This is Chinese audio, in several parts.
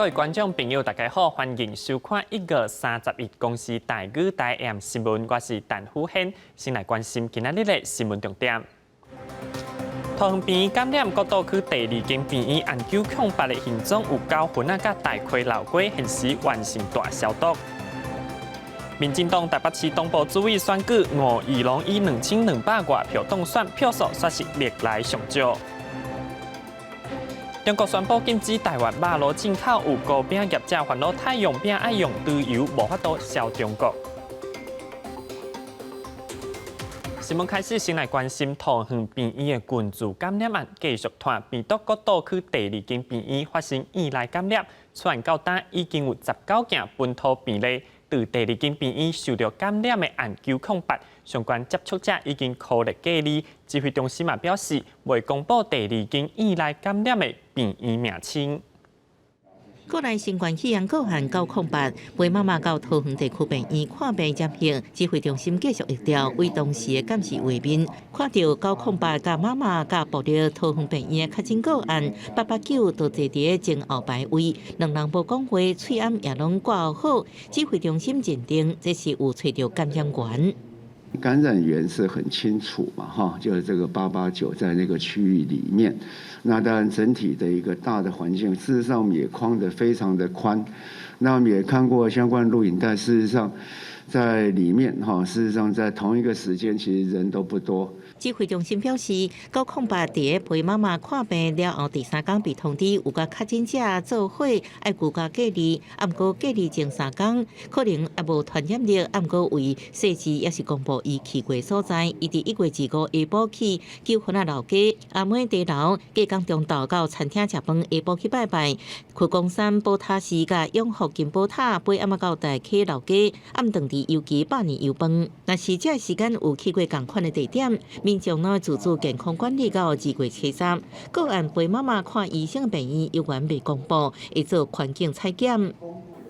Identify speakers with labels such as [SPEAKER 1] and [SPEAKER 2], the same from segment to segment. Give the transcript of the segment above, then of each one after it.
[SPEAKER 1] 各位观众朋友，大家好，欢迎收看1月31公司台语台 M 新闻，我是陈虎宪，先来关心今仔日的新闻重点。桃园病院感染国都区第2间病院研究恐白的形状有9分啊，甲大溪老街现时完成大消毒。民进党台北市东部主委选举吴怡农以2200外票当选，票数算是历来上少。中国宣布禁止台湾肉炉进口，有糕饼业者烦恼太阳饼爱用猪油，无法度销中国。新闻开始，先来关心桃园病院的群聚感染案，继续传病毒国都区第2间病院发生院内感染，出院到今已经有19件本土病例。对第2间病院受到感染的研究空白，相关接触者已经科列隔离。指挥中心也表示，未公布第2间院内感染的病院名称。
[SPEAKER 2] 国内新冠肺炎个案908，陪妈妈到桃园地区病院看病接应，指挥中心继续疫调，为当时的监视画面，看到908甲妈妈甲报了桃园病院的确诊个案，889都坐伫正后排位，两人无讲话，喙暗也拢挂好。指挥中心认定这是有找到感染源。
[SPEAKER 3] 感染源是很清楚嘛，哈，就是这个889在那个区域里面。那当然，整体的一个大的环境，事实上我们也框得非常的宽。那我们也看过相关录影带，事实上在里面哈，事实上在同一个时间，其实人都不多。
[SPEAKER 2] 指挥中心表示，908伫陪妈妈看病了后第3天被通知有甲确诊者做伙爱居家隔离，毋过隔离前3天可能也无传染力，毋过为细致也是公布伊去过所在。伊伫1月25下晡起9分啊老街阿妹地楼隔工中昼到餐厅食饭，下晡去拜拜。去公山宝塔寺甲永福金宝塔，背暗到大溪老街暗顿伫邮局百年油饭。若是这时间有去过同款的地点，民众呢自主健康管理到2月7日，个案陪妈妈看医生的病院有缘未公布，会做环境采检。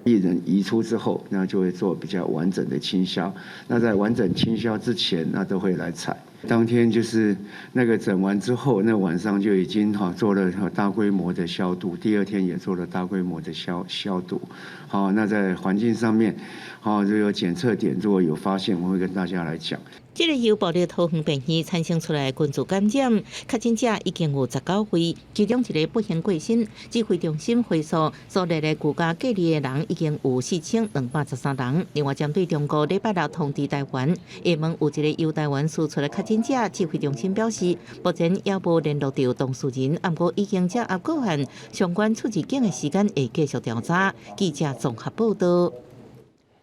[SPEAKER 3] 病人移出之后，那就会做比较完整的清消。那在完整清消之前，那都会来采。当天就是那个诊完之后，那晚上就已经做了大规模的消毒，第2天也做了大规模的消毒。好，那在环境上面，就有检测点，如果有发现，我会跟大家来讲。
[SPEAKER 2] 这个由爆料桃园病院产生出来的群组感染，确诊者已经有19位，其中1个不幸过身。指挥中心回溯所列的居家隔离的人已经有4213人。另外，针对中国礼拜6通知台湾，厦门有1个由台湾输出的确诊者，指挥中心表示，目前也无联络到当事人，不过已经掌握个案，相关出入境的时间会继续调查。记者综合报道。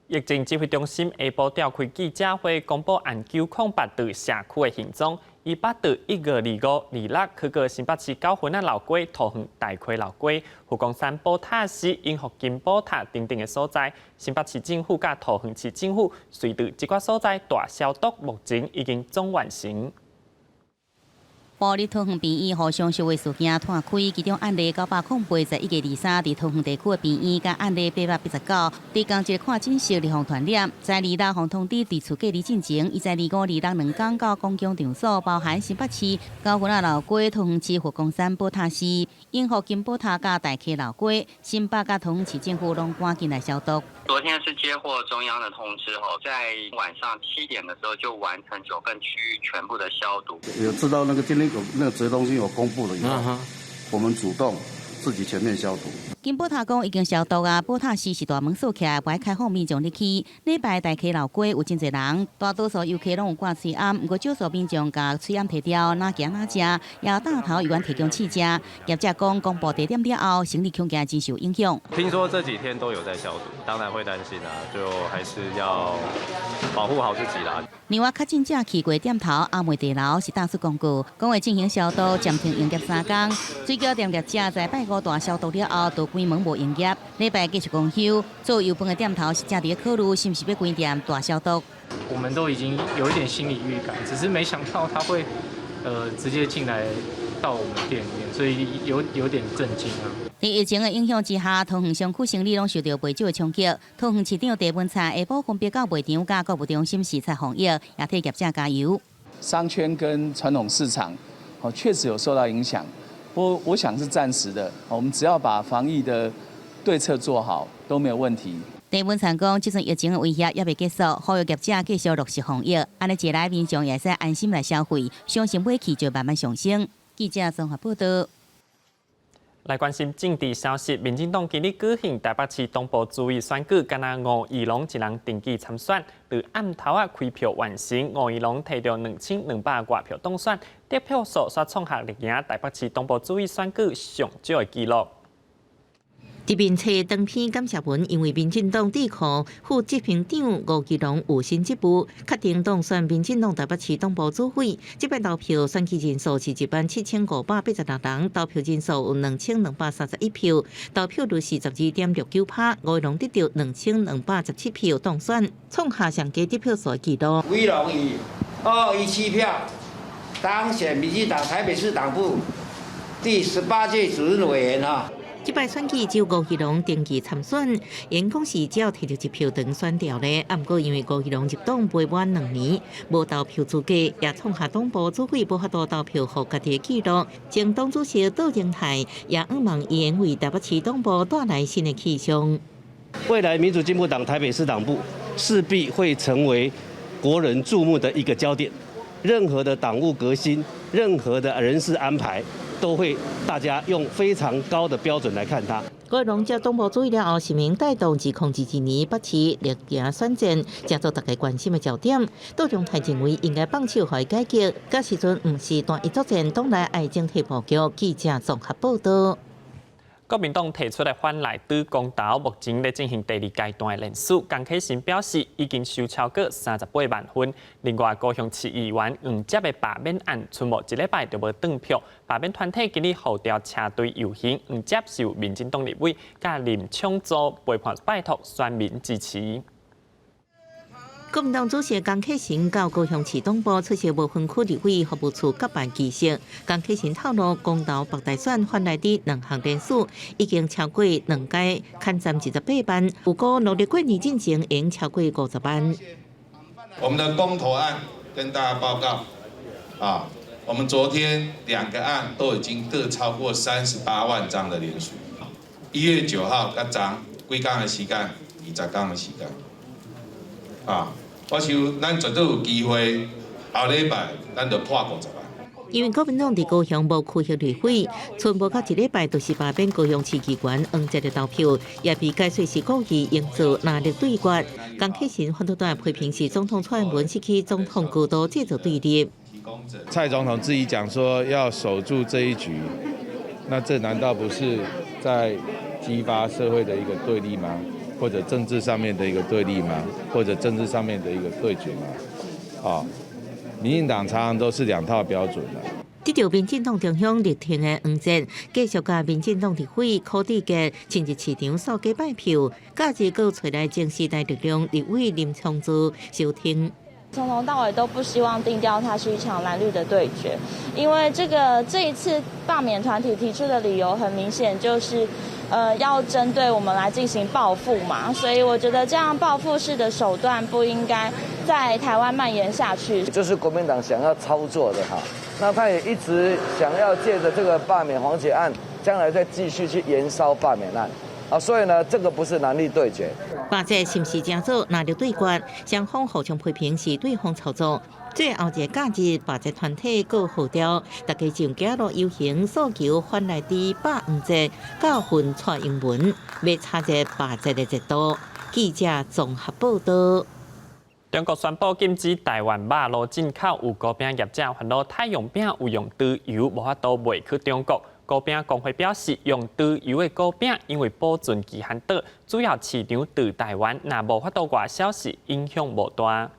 [SPEAKER 1] 疫情指挥中心下晡召开记者会，公布研究空白对社区的行踪。伊捌对1月25、26去过新北市9份老街、桃园大溪老街、富公山宝塔寺、永福金宝塔等等的所在，新北市政府甲桃园市政府随对这些所在大消毒，目前已经总完成。
[SPEAKER 4] 玻璃桃园病院互相受的事件摊开，其中案例908在1月23伫桃园地区的病院，甲案例889伫同一个看诊室互传染，在26互通知伫厝隔离进前，伊在25、26两天到公共场所，包含新北市9份老街、桃园市佛光山宝塔寺、永福金宝塔甲大溪老街，新北甲桃园市政府拢赶紧来消毒。
[SPEAKER 5] 昨天是接获中央的通知后，在晚上7点的时候就完成9份区域全部的消毒。
[SPEAKER 6] 有知道那个今天有那个指挥中心有公布了以后，我们主动自己全面消毒。
[SPEAKER 4] 金宝塔讲已经消毒啊，宝塔寺是大门锁起来，不爱开放民众入去。礼拜大溪老街有真侪人，大多数游客拢有挂喙暗，不过少数民众甲喙暗摕掉，哪行哪食，也带头有缘提供试食。业者讲公布地点了后，生理空间真受影响。
[SPEAKER 7] 听说这几天都有在消毒，当然会担心啊，就还是要保护好自己啦。
[SPEAKER 4] 另外，确诊者去过店头阿妹地楼是大肆公告，讲会进行消毒，暂停营业3天。水饺店业者在拜5大消毒了后，都关门无营业。礼拜继续公休，做油饭的店头是正在考虑是不是要关店大消毒。
[SPEAKER 8] 我们都已经有一点心理预感，只是没想到他会直接进来到我们店里面，所以有点震惊啊。
[SPEAKER 4] 在疫情的影响之下，桃园商区生意拢受到不少的冲击。桃园市长郑文灿下晡分别到卖场甲购物中心视察防疫，也替业者加油。
[SPEAKER 9] 商圈跟传统市场确实有受到影响，不过我想是暂时的。我们只要把防疫的对策做好都没有问题。
[SPEAKER 4] 郑文灿讲，即阵疫情的威胁也未结束，呼吁业者继续落实防疫，安尼一来民众也使安心来消费，相信买气就慢慢上升。记者综合报道。
[SPEAKER 1] 来关心政治消息，民进党今日举行台北市东部主委选举，敢若吴怡农一人登记参选，在暗头开票完成，吴怡农摕到2200多票当选，得票数煞创下历年台北市东部主委选举上少的纪录。
[SPEAKER 2] 这边册长篇感谢文，因为民进党智库副执行长吴怡农有新职务，确定当选民进党台北市东部主委。这摆投票选举人数是17586人，投票人数有2231票，投票率42.69%。吴怡农得到2217票当选，创下上低得票数的纪录。
[SPEAKER 10] 吴怡农以217票当选民进党台北市党部第18届主任委员
[SPEAKER 2] 这摆选举只有吴怡农登记参选，因讲是只要摕到1票当选掉咧。不过因为吴怡农入党未满2年，无投票资格，也创下党部主委无法度投票予家己的纪录。前党主席杜荣泰也希望伊能为台北市党部带来新的气象。
[SPEAKER 11] 未来民主进步党台北市党部势必会成为国人注目的一个焦点。任何的党务革新，任何的人事安排，都会大家用非常高的标准来看它。
[SPEAKER 2] 吴怡农接东部主委了后，是名带动2022年北市历行选战，成做大家关心的焦点。杜荣泰认为应该放手予伊解决，到时阵唔是单一作战，党内爱整体布局。记者综合报道。
[SPEAKER 1] 国民党提出的反赖赌公投，目前在进行第2阶段的联署。江启臣表示，已经收超过38万份。另外，高雄市议员黄捷的罢免案，出没1礼拜就无转票。罢免团体今日号召车队游行，黄捷受民进党立委甲林抢租陪伴拜托选民支持。国民党主席江启臣到高雄市东部出席无分区立委服务处揭办仪式。江启臣透露，公投北大选反来的2项联署已经超过2届，砍占28万，有估努力过年进前赢超过50万。
[SPEAKER 12] 我们的公投案跟大家报告，我们昨天2个案都已经各超过38万张的联署。1月9号甲昨几天的时间，20天的时间，我想咱绝对有机会，后礼拜咱就破50万。因为国民党伫高雄无区域立委，剩无到1礼拜，就是罢免高雄市议员黄捷的投票，也被解说是故意营造压力对决。江启臣反对党批评是总统蔡英文失去总统高度制造对立。
[SPEAKER 13] 蔡总统自己讲说要守住这一局，那这难道不是在激发社会的一个对立吗？或者政治上面的一个对立吗？或者政治上面的一个对决吗？民进党常常都是2套标准的。
[SPEAKER 2] 得到民进党中央力挺的黄捷，继续甲民进党立委柯志杰亲自市场扫街拜票，假日又找来前时代力量立委林昌珠收听。
[SPEAKER 14] 从头到尾都不希望定调它是一场蓝绿的对决，因为这一次罢免团体提出的理由很明显就是。要针对我们来进行报复嘛，所以我觉得这样报复式的手段不应该在台湾蔓延下去。
[SPEAKER 15] 这是国民党想要操作的那他也一直想要借着这个罢免黄捷案，将来再继续去延烧罢免案。所以呢，这个不是蓝绿对决。
[SPEAKER 2] 罢这是不是正做蓝绿对决？双方互相批评是对方操作。最后一个假日，罢这团体告号召，大家上街路游行，诉求反来的罢黄捷，教训蔡英文，要插入罢这的制度。记者综合报道。中国宣布禁止台湾肉类进口，有糕饼业者烦恼太阳饼有用猪油，无法度卖去中国。糕饼工会表示，用猪油的糕饼因为保存期限短，主要市场在台湾，若无法度外销时影响无大。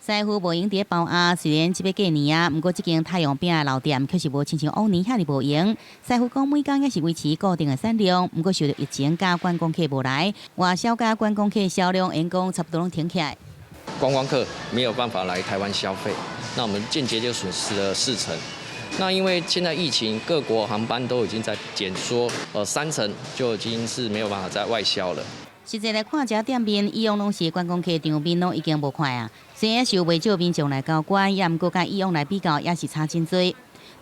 [SPEAKER 4] 师傅无用伫包鸭，虽然即要过年不过这间太阳饼的老店却是无亲像往年遐尔无用。师傅讲每天也是维持固定的产量，不过受到疫情加观光客无来，外销加观光客销量因讲差不多拢停起来。
[SPEAKER 16] 观光客没有办法来台湾消费，那我们间接就损失了40%。那因为现在疫情，各国航班都已经在减缩，30%就已经是没有办法再外销了。
[SPEAKER 4] 实际来看，这店面以往拢是观光客场面拢已经无快啊。虽然受未少民众来交关，也毋过甲以往来比较，也是差真多。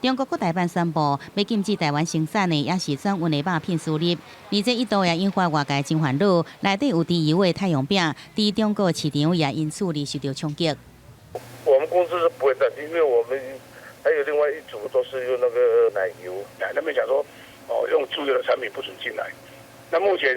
[SPEAKER 4] 中国国台办宣布，要禁止台湾生产的也是转运的肉品输入，而这一度也引发外界真烦恼。内底有第一位太阳饼，在中国市场也因此而受到冲击。
[SPEAKER 17] 我们公司是不会暂停，因为我们还有另外一组都是用那个奶油，那边讲说用猪油的产品不准进来。那目前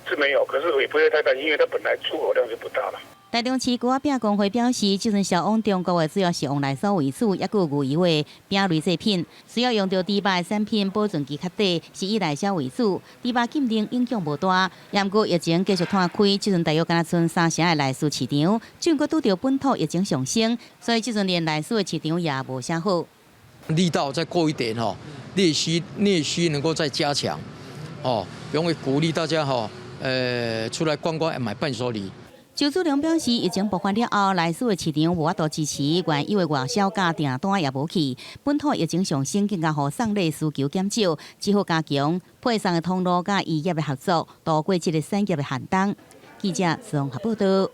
[SPEAKER 17] 是没有，可是也不会太担心，因为它本来出口量就不大了。
[SPEAKER 4] 台中市锅饼工会表示，即阵销往中国的主要是往内酥为主，也有牛油的饼类制品，需要用到猪肉的产品，保存期较短，是以内销为主。猪肉禁令影响无大，不过疫情继续摊开，即阵大约敢剩3成的内酥市场，中国拄到本土疫情上升，所以即阵连内酥的市场也无啥好。
[SPEAKER 18] 力道再过一点哈，内需能够再加强，因为鼓励大家出来逛逛买伴手礼。
[SPEAKER 4] 周子龙表示，疫情爆发了后，内需的市场无法度支持，原因为外销价订单也无去，本土疫情上升，更加互送礼需求减少，只好加强配送的通路甲医业的合作，度过这个产业的寒冬。记者综合报道。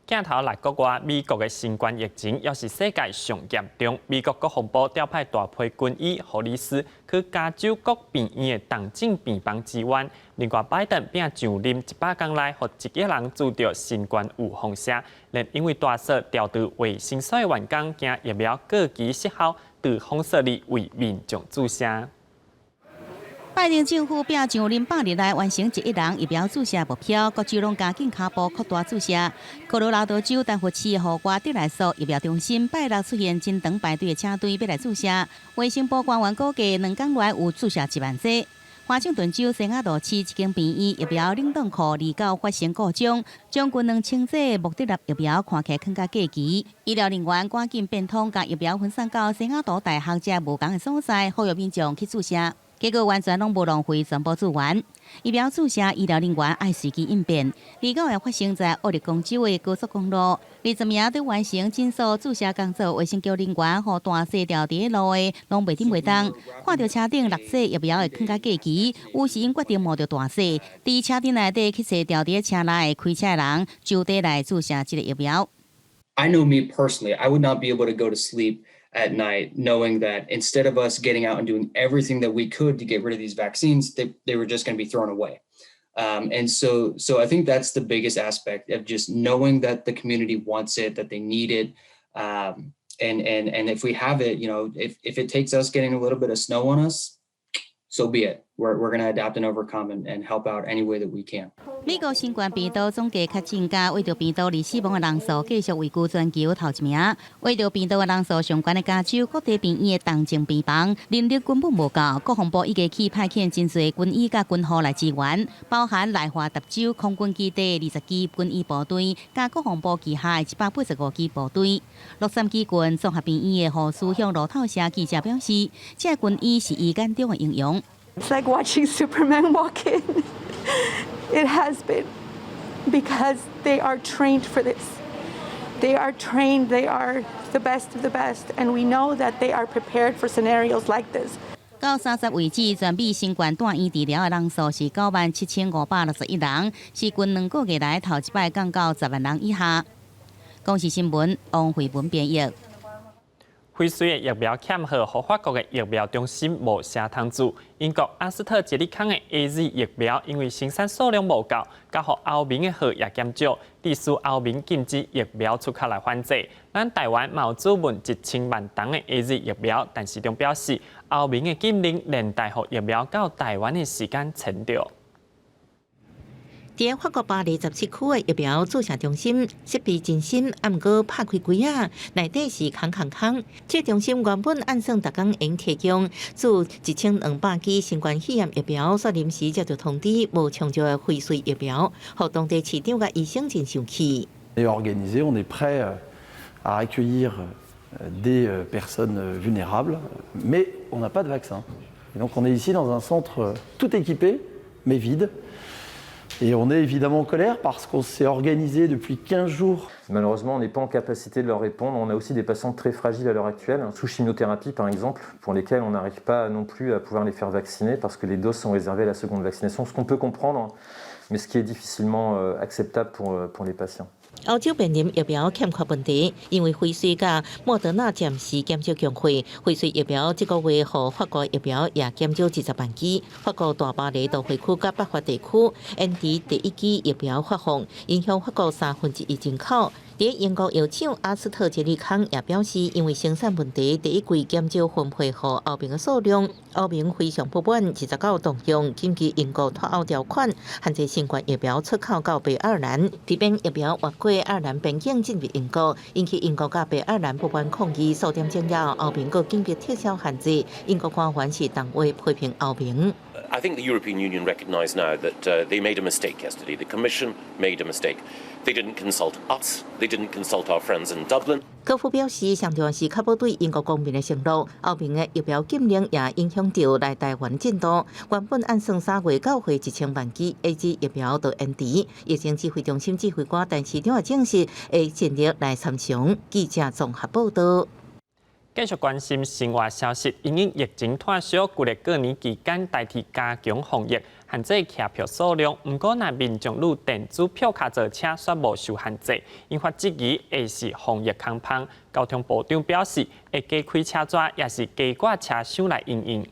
[SPEAKER 1] 镜头来国外，美国的新冠疫情又是世界上严重。美国国防部调派大批军医、护理师去加州各病院的重症病房支援。另外，拜登并上任100天内，予1亿人注到新冠预防针，连因为大赦调度卫生所的员工惊疫苗过期失效，对封锁令为民众注射。
[SPEAKER 4] 拜登政府并上任100日内完成1亿人疫苗注射目标，各州拢加紧脚步扩大注射。科罗拉多州丹佛市的户外德莱索疫苗中心拜六出现真长排队的车队要来注射，卫生部官员估计2天内有注射1万剂。华盛顿州圣雅道市一间病院疫苗冷冻库离到发生故障，将近2000剂莫德纳疫苗看起来更加过期。医疗人员赶紧变通，将疫苗分散到圣雅道大学这无同的所在，呼吁民众去注射。结果完全拢无浪费全部资源。疫苗注射医疗人员爱随机应变。29日发生在奥勒冈州的高速公路，20名对完成紧速注射工作卫生局人员和大细条伫路的拢袂顶袂动。看到車頂6劑疫苗會更加過期，有時因決定冒着大細，佇車頂內底去找調伫車內開車的人，就地來注射這個疫苗。
[SPEAKER 19] I know me personally, I would not be able to go to sleep at night knowing that instead of us getting out and doing everything that we could to get rid of these vaccines, they were just going to be thrown away. And so I think that's the biggest aspect of just knowing that the community wants it, that they need it. And if we have it, if it takes us getting a little bit of snow on us, so be it. We're going to adapt and overcome and help out any way that we can.
[SPEAKER 4] 美国新冠病毒总计确诊加为着病毒而死亡的人数继续位居全球头1名。为着病毒的人数相关的加州各地病院的重症病房人力根本无够，国防部已经去派遣真侪军医甲军护来支援，包含来华达州空军基地20支军医部队，加国防部旗下的185支部队。洛杉矶郡综合病院的护士向路透社记者表示，这军医是医眼中的英雄。
[SPEAKER 20] It's like watching Superman walk in. It has been, because they are trained for this. They are trained, they are the best of the best, and we know that they are prepared for scenarios like this.
[SPEAKER 4] 到30为止，全美新冠住院治疗的人数是97561人，是近2个月来头一摆降到10万人以下。公视新闻王慧文编译。
[SPEAKER 1] 辉瑞的疫苗欠货，和法国的疫苗中心无写通知。英国阿斯特捷利康的 AZ 疫苗因为生产数量无够，加互欧盟的货也减少，致使欧盟禁止疫苗出口来反制。咱台湾嘛有注文1000万吨的 AZ 疫苗，但市场表示，欧盟的禁令连带互疫苗到台湾的时间延长。
[SPEAKER 2] 在法国巴黎17区的疫苗注射中心设备真新，啊，毋过拍开柜啊，内底是空。这中心原本按算逐天应提供至1200支新冠肺炎疫苗，所临时接到通知，无充足的辉瑞疫苗，互当地市长甲医生真生气。
[SPEAKER 21] Organisé, on est prêt à accueillir des personnes vulnérables, mais on n'a pas de vaccin. Et donc on est ici dans un centre tout équipé, mais vide. Et on est évidemment en colère parce qu'on s'est organisé depuis 15 jours.
[SPEAKER 7] Malheureusement, on n'est pas en capacité de leur répondre. On a aussi des patients très fragiles à l'heure actuelle, sous chimiothérapie par exemple, pour lesquels on n'arrive pas non plus à pouvoir les faire vacciner parce que les doses sont réservées à la seconde vaccination, ce qu'on peut comprendre, mais ce qui est difficilement acceptable pour les patients.
[SPEAKER 2] 欧洲面临疫苗欠缺问题，因为辉瑞甲莫德纳暂时减少供货。辉瑞疫苗这个月和法国疫苗也减少20万剂。法国大巴黎都会区甲北法地区延迟第一剂疫苗发放，影响法国1/3进口。在英国药厂阿斯特捷利康也表示，因为生产问题，第一季减少分配给欧盟的数量。欧盟非常不满，29动用紧急英国脱欧条款，限制新冠疫苗出口到北爱尔兰。这边疫苗越过爱尔兰边境进入英国，引起英国甲北爱尔兰不满抗议。数点钟了，欧盟阁紧急撤销限制，英国官员是同为批评欧盟。
[SPEAKER 3] I think the European Union recognise now that they made a mistake yesterday. The Commission made a mistake. They didn't consult us. They didn't consult our friends in Dublin.
[SPEAKER 2] 高夫表示，上重要是确保对英国公民的承诺。欧盟的疫苗禁令也影响到来台湾进度。原本按算3月9月1000万剂 AZ 疫苗都延迟。疫情指挥中心指挥官陈市长也证实会尽力来参详。记者综合报道。
[SPEAKER 1] 继续关心生活消息，因应疫情退烧，旧历过年期间代替加强防疫，限制客票数量。不过，若民众入电子票卡坐车却无受限制，引发质疑，会是防疫空棒。交通部长表示，会加开车抓，也是加挂车厢来应应。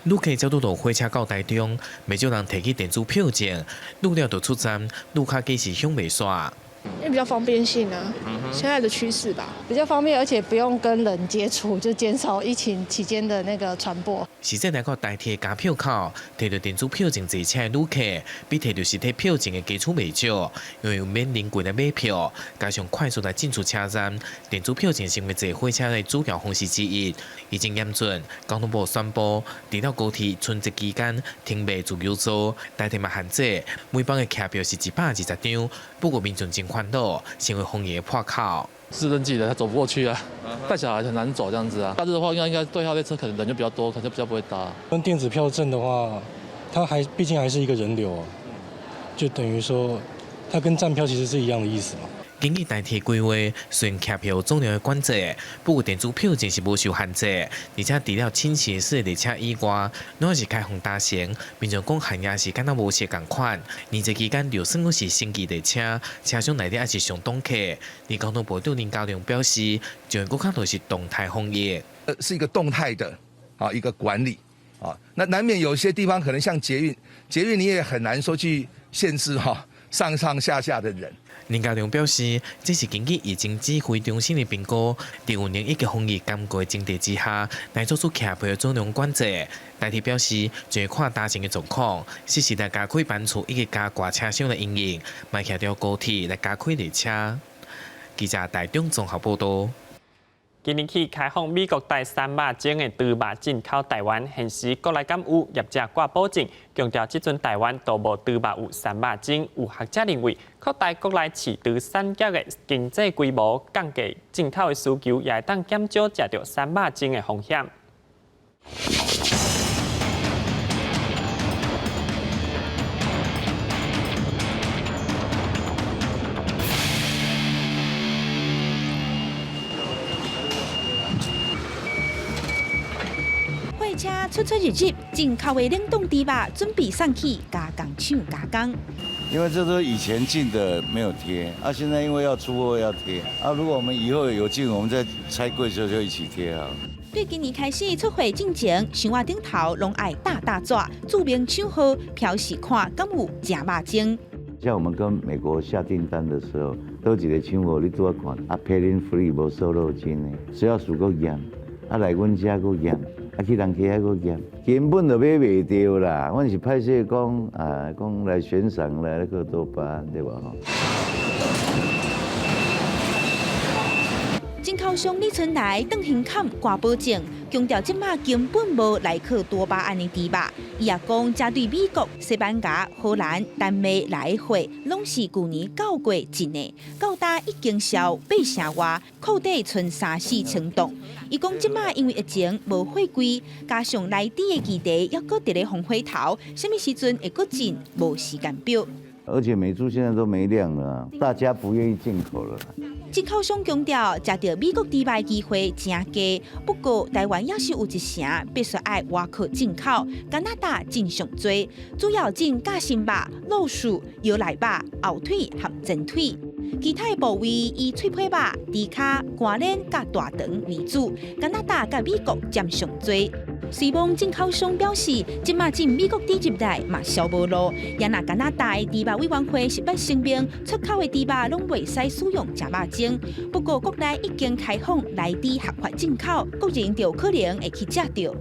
[SPEAKER 22] 旅客走到火车到台中，不少人提起电子票证，入了就出站，旅客计是向未刷。
[SPEAKER 23] 因为比较方便性啊，现在的趋势吧，比较方便，而且不用跟人接触，就减少疫情期间的那个传播。
[SPEAKER 22] 实际来讲，代替加票口，摕到电子票证坐车的旅客，比摕到实体票证的基础未少，因为免临柜来买票，加上快速来进出车站，电子票证成为坐火车的主要方式之一。疫情严峻，交通部宣布，除了高铁春节期间停卖自由座，代替嘛限制，每班的客票是120张。不过民众真烦恼，成为防疫的破口。
[SPEAKER 9] 是登记的，他走不过去啊，带小孩很难走这样子啊。假日的话，应该对号列车可能人就比较多，可能就比较不会搭。
[SPEAKER 24] 跟电子票证的话，它毕竟还是一个人流啊，就等于说，它跟站票其实是一样的意思嘛。
[SPEAKER 22] 经济代替规划，虽然客票有重要的管制，不过电子票证是无受限制，而且除了亲切式的列车以外，拢是开放搭乘。民众讲限也是敢若无些共款。年节期间就算讲是升级列车，车厢内底也是上冻客。而交通部长林佳龙表示，就更较多是动态防疫。
[SPEAKER 25] 是一个动态的一个管理那难免有些地方可能像捷运你也很难说去限制上上下下的人。
[SPEAKER 22] 林佳龙表示，这是根据疫情指挥中心的评估，在5年一个防疫监管前提之下，来做出客票的总量管制。代替表示，就会看搭乘的状况，适时来加开班次以及加挂车厢的营运，卖骑到高铁来加开列车。记者台中综合报道。
[SPEAKER 1] 今年起开放美国第3肉种的猪肉进口台湾，现时国内敢有业者挂保证，强调即阵台湾都无猪肉有3肉种。有学者认为，扩大国内饲猪产业的经济规模，降低进口的需求，也会当减少食到3肉种的风险。
[SPEAKER 26] 车出入入，进口的冷冻猪肉准备上去，加工厂加工。
[SPEAKER 27] 因为这都以前进的没有贴，现在因为要出货要贴，如果我们以后有进，我们再拆柜时候就一起贴啊。
[SPEAKER 26] 对今年开始出货进前，箱仔顶头拢爱大纸，注明厂号，表示看敢有正肉种。
[SPEAKER 27] 像我们跟美国下订单的时候，倒一个厂号你拄啊看，Patent Free 无瘦肉精的，只要属够严，来阮遮够严。去人家遐个验，根本就买袂到啦。阮是歹势讲讲来悬赏来那个多巴，对吧？
[SPEAKER 26] 进口商李春来邓行坎挂保证，强调即马根本无来克多巴胺的猪肉。伊也讲，针对美国、西班牙、荷兰、丹麦来的货，拢是去年9月进的，到达已经销8成外，库底剩3-4千吨。伊讲即马因为疫情无货柜，加上内地的基地要搁伫咧风火头，什么时阵会搁进，无时间表。
[SPEAKER 27] 而且美猪现在都没量了，大家不愿意进口了。
[SPEAKER 26] 进口商强调，食到美国猪排机会真低，不过台湾也是有一成必须爱外口进口，加拿大真上多，主要进夹心肉、肉薯、腰内肉、后腿和前腿。其他的部位以脆皮肉、猪脚、肝链甲大肠为主，加拿大甲美国占上多。虽望进口商表示，即马进美国猪入来嘛销无路，也拿加拿大的猪肉委员会18声明，出口的猪肉拢袂使使用食肉精。不过国内已经开放来猪合法进口，国人就可能会去食到。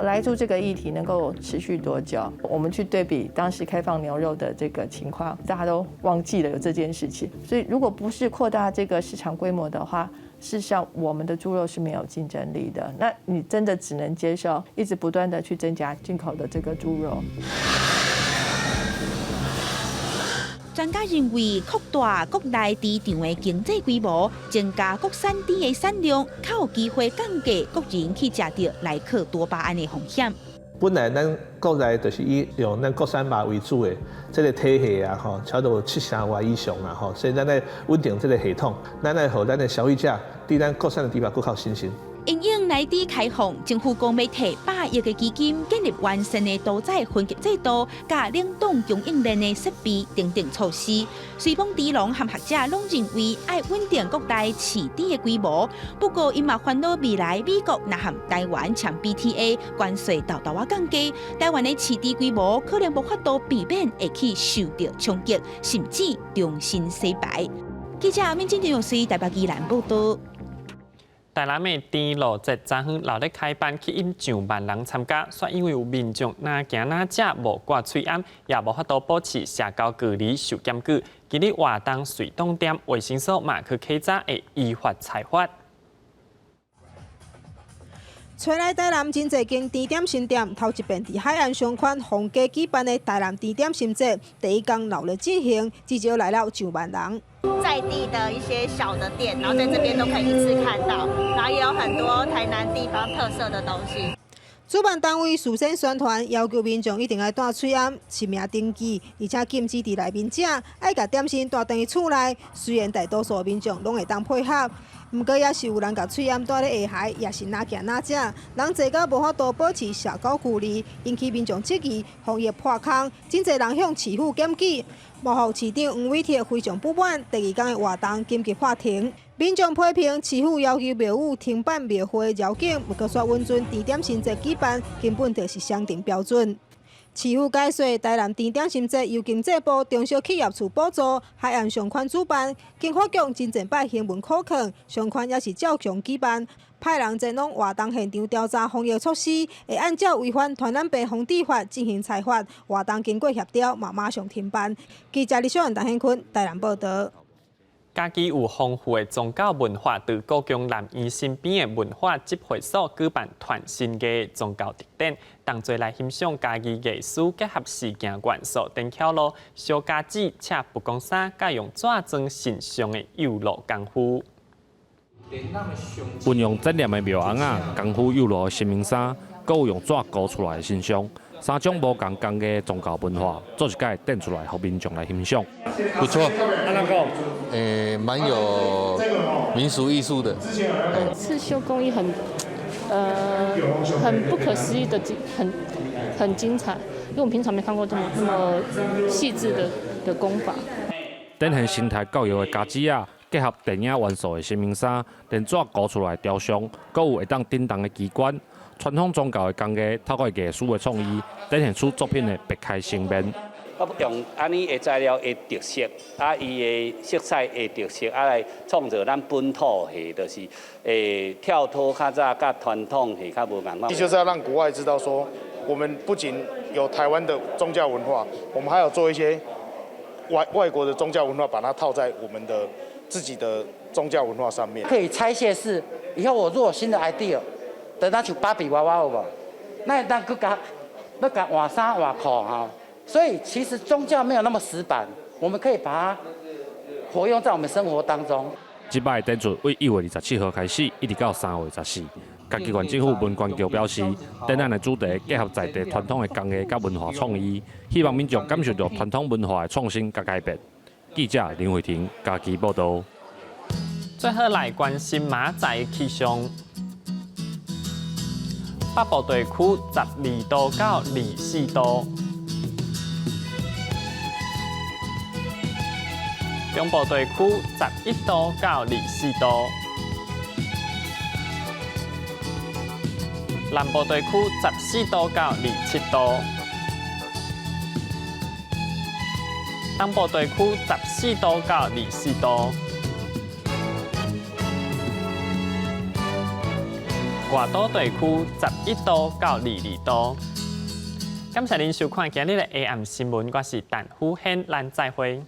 [SPEAKER 5] 来猪这个议题能够持续多久？我们去对比当时开放牛肉的这个情况，大家都忘记了有这件事情。所以，如果不是扩大这个市场规模的话，事实上我们的猪肉是没有竞争力的。那你真的只能接受一直不断的去增加进口的这个猪肉。
[SPEAKER 26] 专家认为，扩大国内猪场的经济规模，增加国产猪的产量，较有机会降低国人去食到莱克多巴胺的风险。
[SPEAKER 6] 本来咱国内就是以用咱国产肉为主的这个体系啊，吼，差不多70%外以上啊，吼，所以咱来稳定这个系统，咱来让咱的消费者对咱国产的猪肉更有信心。
[SPEAKER 26] 因应内地开放，政府讲要提100亿的基金，建立完善的屠宰分级制度，加冷冻供应链的设备等等措施。随丰猪农和学者拢认为，要稳定国内饲猪的规模。不过，因嘛烦恼未来美国若和台湾签 BTA， 关税豆豆啊降低，台湾的饲猪规模可能无法度避免会去受到冲击，甚至重新洗牌。记者民警张玉水台北宜兰报道。
[SPEAKER 1] 台南的甜露节昨昏闹咧开办，吸引上万人参加，却因为有民众哪行哪食无挂嘴罨，也无法度保持社交距离受检举。今日活动水冻店卫生所嘛去稽查，会依法裁罚。
[SPEAKER 8] 找来台南真侪间甜点新店，头一遍伫海岸商圈皇家举办的台南甜点新节，第一天闹热进行，至少来了上万人。
[SPEAKER 10] 在地的一些小的店，然后在这边都可以一次看到，然后也有很多台南地方特色的东西。
[SPEAKER 8] 主办单位事先宣传，要求民众一定要戴嘴罨、实名登记，而且禁止伫内面食，爱甲点心带回厝内。虽然大多数民众拢会当配合，不过也是有人甲嘴罨带咧下海，也是哪行哪食，人侪到无法度保持社交距离，引起民众质疑防疫破空，真侪人向市府检举。幕后市长黄伟铁非常不满，第二天的活动紧急法庭。民众批评市府要求庙宇停办庙会的绕境，不过说温泉甜点新节举办根本就是相定标准。市府解说，台南甜点新节由经济部中小企业处补助，海岸商圈主办，经法局真侪摆新闻考劝，商圈也是照常举办。派人前往活动现场调查防疫措施，会按照违反传染病防治法进行裁罚。活动经过协调，马上停办。记者李小燕、陈宪坤台南报道。
[SPEAKER 1] 家己有丰富的宗教文化，在高雄南医身边的文化集会所举办全新的宗教特展，同齐来欣赏家己艺术结合事件元素，登桥路、小家子、且不讲啥，甲用纸装形象的釉炉功夫。
[SPEAKER 11] 运用质量的庙红啊、功夫釉炉的神明衫，阁有用纸糊出来的形象，3种无同工艺的宗教文化，做一届展出来，给民众来欣赏。
[SPEAKER 12] 不错，蛮有民俗艺术的。
[SPEAKER 13] 刺绣工艺很不可思议的，很精彩，因为我们平常没看过这么细致的工法。
[SPEAKER 11] 展现生态教育的家子啊。结合电影元素的神明衫，连纸糊出来雕像，阁有会当叮当的机关，传统宗教的工艺，透过艺术的创意，展现出作品的别开生面。
[SPEAKER 28] 我用安尼的材料的特色，伊的色彩的特色，来创造咱本土戏，就是跳脱较早甲传统戏较无共。
[SPEAKER 29] 就是要让国外知道说，我们不仅有台湾的宗教文化，我们还有做一些外国的宗教文化，把它套在我们的自己的宗教文化上面。
[SPEAKER 30] 可以拆卸式，以后我如果有新的 idea， 等它像芭比娃娃有无？那佮换衫换裤哈。所以其实宗教没有那么死板，我们可以把它活用在我们生活当中。
[SPEAKER 11] 这摆的展出为1月27号开始，一直到3月14。嘉义县政府文管局表示，展览的主题结合在地传统的工艺甲文化创意，希望民众感受到传统文化的创新甲改变。记者林慧婷，嘉义报道。
[SPEAKER 1] 最后来关心明仔气象。北部地区12度到24度，中部地区11度到24度，南部地区14度到27度，东部地区14度到24度。外岛地区11度到22度。感谢您收看今日的 AM 新闻，我是陈虎宪，咱再会。